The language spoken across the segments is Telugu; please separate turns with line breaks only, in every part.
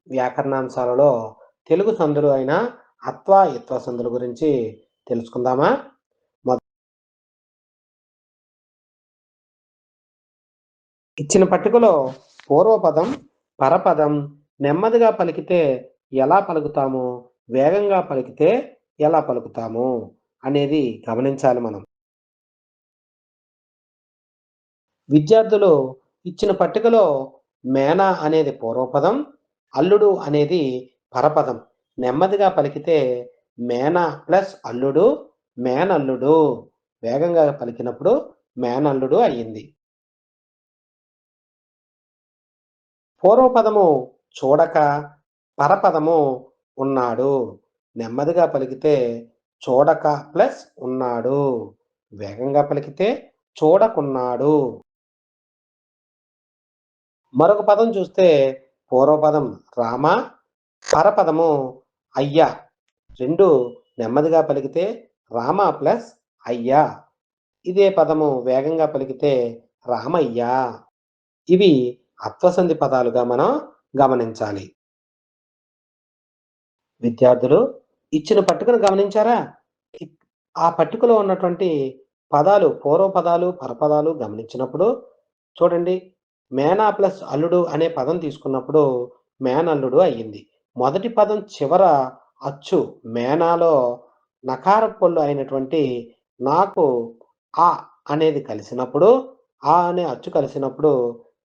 వ్యాకరణాంశాలలో తెలుగు సందులు అయిన అత్వ, ఇత్వ సందుల గురించి తెలుసుకుందామా? మొ ఇచ్చిన పట్టికలో పూర్వపదం, పరపదం నెమ్మదిగా పలికితే ఎలా పలుకుతాము? వేగంగా పలికితే ఎలా పలుకుతాము? అనేది గమనించాలి మనం. విద్యార్థులు ఇచ్చిన పట్టికలో మేన అనేది పూర్వపదం, అల్లుడు అనేది పరపదం. నెమ్మదిగా పలికితే మేన ప్లస్ అల్లుడు, మేనల్లుడు. వేగంగా పలికినప్పుడు మేనల్లుడు అయ్యింది. పూర్వపదము చూడక, పరపదము ఉన్నాడు. నెమ్మదిగా పలికితే చూడక ప్లస్ ఉన్నాడు. వేగంగా పలికితే చూడకున్నాడు. మరొక పదం చూస్తే పూర్వపదం రామ, పరపదము అయ్య. 2 నెమ్మదిగా పలికితే రామ ప్లస్ అయ్య. ఇదే పదము వేగంగా పలికితే రామయ్య. ఇవి అత్వసంధి పదాలుగా మనం గమనించాలి. విద్యార్థులు ఇచ్చిన పట్టికను గమనించారా? ఇక్ ఆ పట్టికలో ఉన్నటువంటి పదాలు, పూర్వపదాలు, పరపదాలు గమనించినప్పుడు చూడండి. మేనా ప్లస్ అల్లుడు అనే పదం తీసుకున్నప్పుడు మేనల్లుడు అయ్యింది. మొదటి పదం చివర అచ్చు మేనాలో నకారపు పొల్లు అయినటువంటి నాకు ఆ అనేది కలిసినప్పుడు, ఆ అనే అచ్చు కలిసినప్పుడు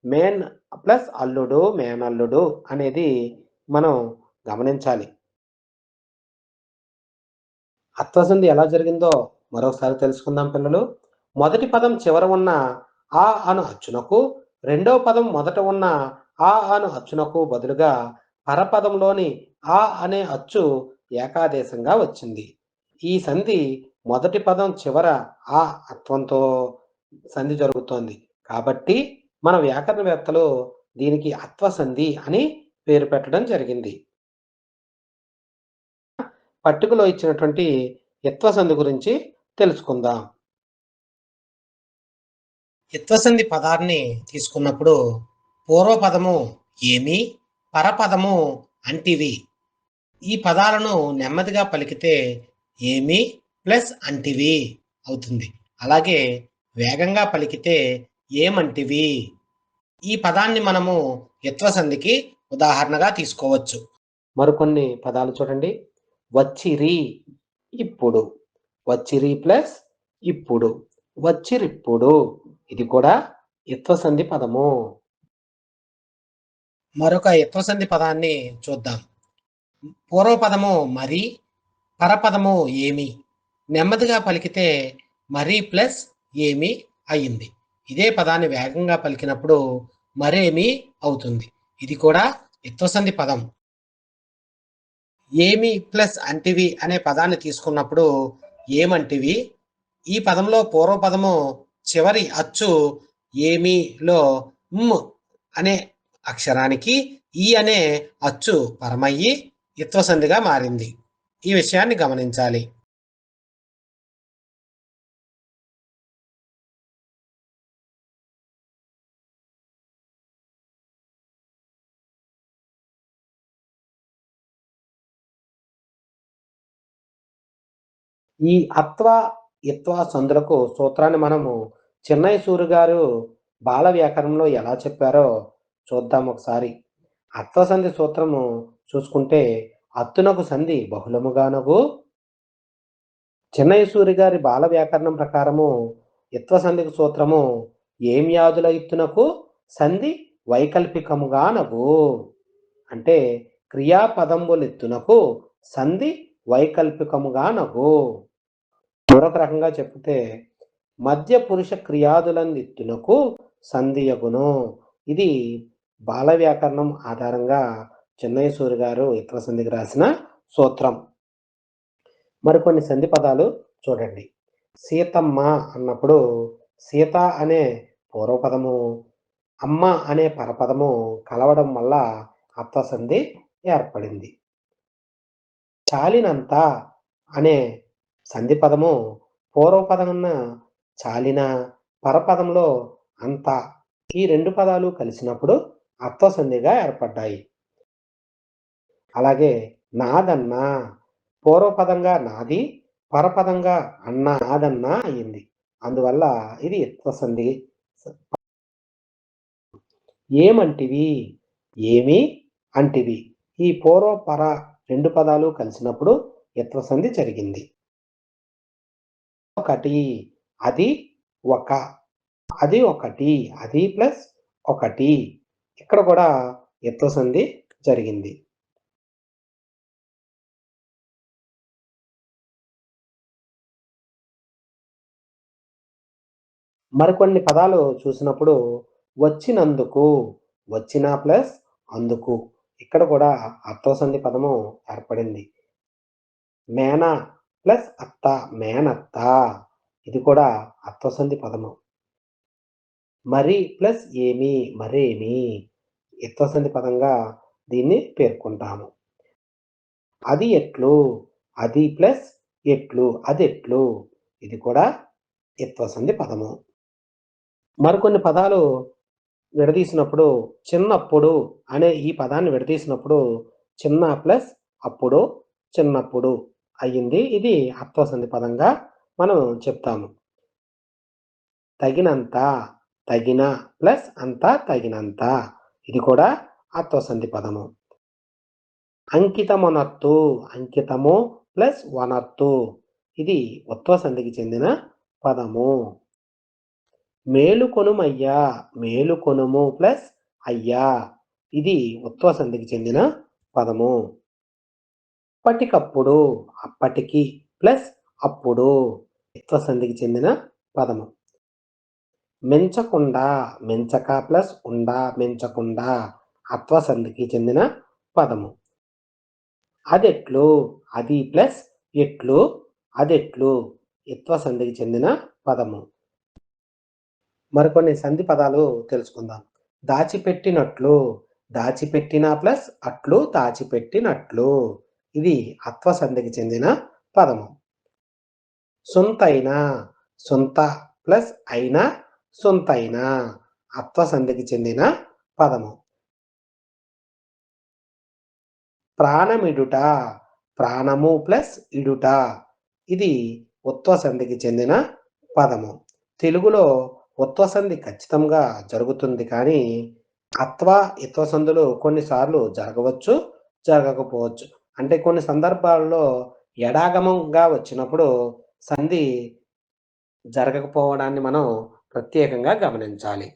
మేన్ ప్లస్ అల్లుడు, మేనల్లుడు అనేది మనం గమనించాలి. అత్వసంధి ఎలా జరిగిందో మరోసారి తెలుసుకుందాం పిల్లలు. మొదటి పదం చివర ఉన్న ఆ అను అచ్చునకు, రెండవ పదం మొదట ఉన్న ఆ అను అచ్చునకు బదులుగా పరపదంలోని ఆ అనే అచ్చు ఏకాదేశంగా వచ్చింది. ఈ సంధి మొదటి పదం చివర ఆ అత్వంతో సంధి జరుగుతోంది. కాబట్టి మన వ్యాకరణవేత్తలు దీనికి అత్వసంధి అని పేరు పెట్టడం జరిగింది. పట్టికలో ఇచ్చినటువంటి యత్వసంధి గురించి తెలుసుకుందాం. యత్వసంధి పదాన్ని తీసుకున్నప్పుడు పూర్వపదము ఏమి, పరపదము అంటివి. ఈ పదాలను నెమ్మదిగా పలికితే ఏమి ప్లస్ అంటివి అవుతుంది. అలాగే వేగంగా పలికితే ఏమంటివి. ఈ పదాన్ని మనము యత్వసంధికి ఉదాహరణగా తీసుకోవచ్చు. మరికొన్ని పదాలు చూడండి. వచ్చిరి ఇప్పుడు, వచ్చిరి ప్లస్ ఇప్పుడు, వచ్చిరిప్పుడు. ఇది కూడా యత్వసంధి పదము. మరొక యత్వసంధి పదాన్ని చూద్దాం. పూర్వపదము మరి, పరపదము ఏమి. నెమ్మదిగా పలికితే మరి ప్లస్ ఏమి అయింది. ఇదే పదాన్ని వేగంగా పలికినప్పుడు మరేమి అవుతుంది. ఇది కూడా యత్వసంధి పదం. ఏమి ప్లస్ అంటివి అనే పదాన్ని తీసుకున్నప్పుడు ఏమంటివి. ఈ పదంలో పూర్వపదము చివరి అచ్చు ఏమిలో మ్ అనే అక్షరానికి ఈ అనే అచ్చు పరమయ్యి యత్వసంధిగా మారింది. ఈ విషయాన్ని గమనించాలి. ఈ అత్వ, ఇత్వ సందులకు సూత్రాన్ని మనము చిన్నయ సూరి గారు బాల వ్యాకరణంలో ఎలా చెప్పారో చూద్దాం ఒకసారి. అత్వ సంధి సూత్రము చూసుకుంటే అత్తునకు సంధి బహుళముగానగు. చిన్నయ సూరి గారి బాల వ్యాకరణం ప్రకారము ఇత్వ సంధికి సూత్రము ఏమ్యాదుల ఇత్తునకు సంధి వైకల్పికముగానగు. అంటే క్రియాపదంబులెత్తునకు సంధి వైకల్పికముగానగు. మరొక రకంగా చెప్తే మధ్య పురుష క్రియాదులందిత్తునకు సంధియగును. ఇది బాల వ్యాకరణం ఆధారంగా చిన్నయ సూరి గారు ఇతర సంధికి రాసిన సూత్రం. మరికొన్ని సంధి పదాలు చూడండి. సీతమ్మ అన్నప్పుడు సీత అనే పూర్వపదము, అమ్మ అనే పరపదము కలవడం వల్ల అత్వసంధి ఏర్పడింది. చాలినంత అనే సంధి పదము పూర్వపదమున్న చాలిన, పరపదంలో అంత, ఈ 2 పదాలు కలిసినప్పుడు అత్వసంధిగా ఏర్పడ్డాయి. అలాగే నాదన్నా పూర్వపదంగా నాది, పరపదంగా అన్నాదన్నా అయింది. అందువల్ల ఇది ఇత్వ సంధి. ఏమంటివి, ఏమి అంటివి. ఈ పూర్వ, పర 2 పదాలు కలిసినప్పుడు ఇత్వ సంధి జరిగింది. ఒకటి, అది ఒక, అది ఒకటి, అది ప్లస్ ఒకటి. ఇక్కడ కూడా ఇత్వ సంధి జరిగింది. మరికొన్ని పదాలు చూసినప్పుడు వచ్చినందుకు, వచ్చిన ప్లస్ అందుకు. ఇక్కడ కూడా అత్వ సంధి పదము ఏర్పడింది. మేన ప్లస్ అత్త, మేనత్త. ఇది కూడా అత్వ సంధి పదము. మరి ప్లస్ ఏమి, మరేమి. ఇత్వ సంధి పదంగా దీన్ని పేర్కొంటాము. అది ఎట్లు, అది ప్లస్ ఎట్లు, అదెట్లు. ఇది కూడా ఇత్వ సంధి పదము. మరికొన్ని పదాలు విడదీసినప్పుడు చిన్నప్పుడు అనే ఈ పదాన్ని విడదీసినప్పుడు చిన్న ప్లస్ అప్పుడు, చిన్నప్పుడు అయ్యింది. ఇది అత్వ సంధి పదంగా మనం చెప్తాము. తగినంత, తగిన ప్లస్ అంత, తగినంత. ఇది కూడా అత్వ సంధి పదము. అంకితమొనత్తు, అంకితము ప్లస్ వనత్తు. ఇది ఉత్వ సంధికి చెందిన పదము. మేలుకొనుమయ్యా, మేలుకొనుము ప్లస్ అయ్యా. ఇది ఉత్వ సంధికి చెందిన పదము. అప్పటికప్పుడు, అప్పటికి ప్లస్ అప్పుడు. ఇత్వ సంధికి చెందిన పదము. మెంచకుండా, మెంచక ప్లస్ ఉండా, మెంచకుండా. అత్వ సంధికి చెందిన పదము. అదెట్లు, అది ప్లస్ ఎట్లు, అదెట్లు. ఇత్వ సంధికి చెందిన పదము. మరికొన్ని సంధి పదాలు తెలుసుకుందాం. దాచిపెట్టినట్లు, దాచిపెట్టిన ప్లస్ అట్లు, దాచిపెట్టినట్లు. ఇది అత్వ సంధికి చెందిన పదము. సొంతైన, సొంత ప్లస్ అయిన, సొంతైన. అత్వ సంధికి చెందిన పదము. ప్రాణమిడుట, ప్రాణము ప్లస్ ఇడుట. ఇది ఉత్వ సంధికి చెందిన పదము. తెలుగులో ఉత్వ సంధి ఖచ్చితంగా జరుగుతుంది కానీ అత్వ, ఇత్వ సంధులు కొన్నిసార్లు జరగవచ్చు, జరగకపోవచ్చు. అంటే కొన్ని సందర్భాల్లో ఎడాగమంగా వచ్చినప్పుడు సంధి జరగకపోవడాన్ని మనం ప్రత్యేకంగా గమనించాలి.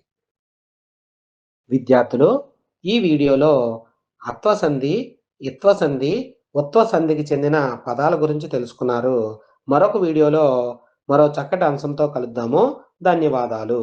విద్యార్థులు, ఈ వీడియోలో అత్వ సంధి, ఇత్వ సంధి, ఉత్వ సంధికి చెందిన పదాల గురించి తెలుసుకున్నారు. మరొక వీడియోలో మరో చక్కటి అంశంతో కలుద్దాము. ధన్యవాదాలు.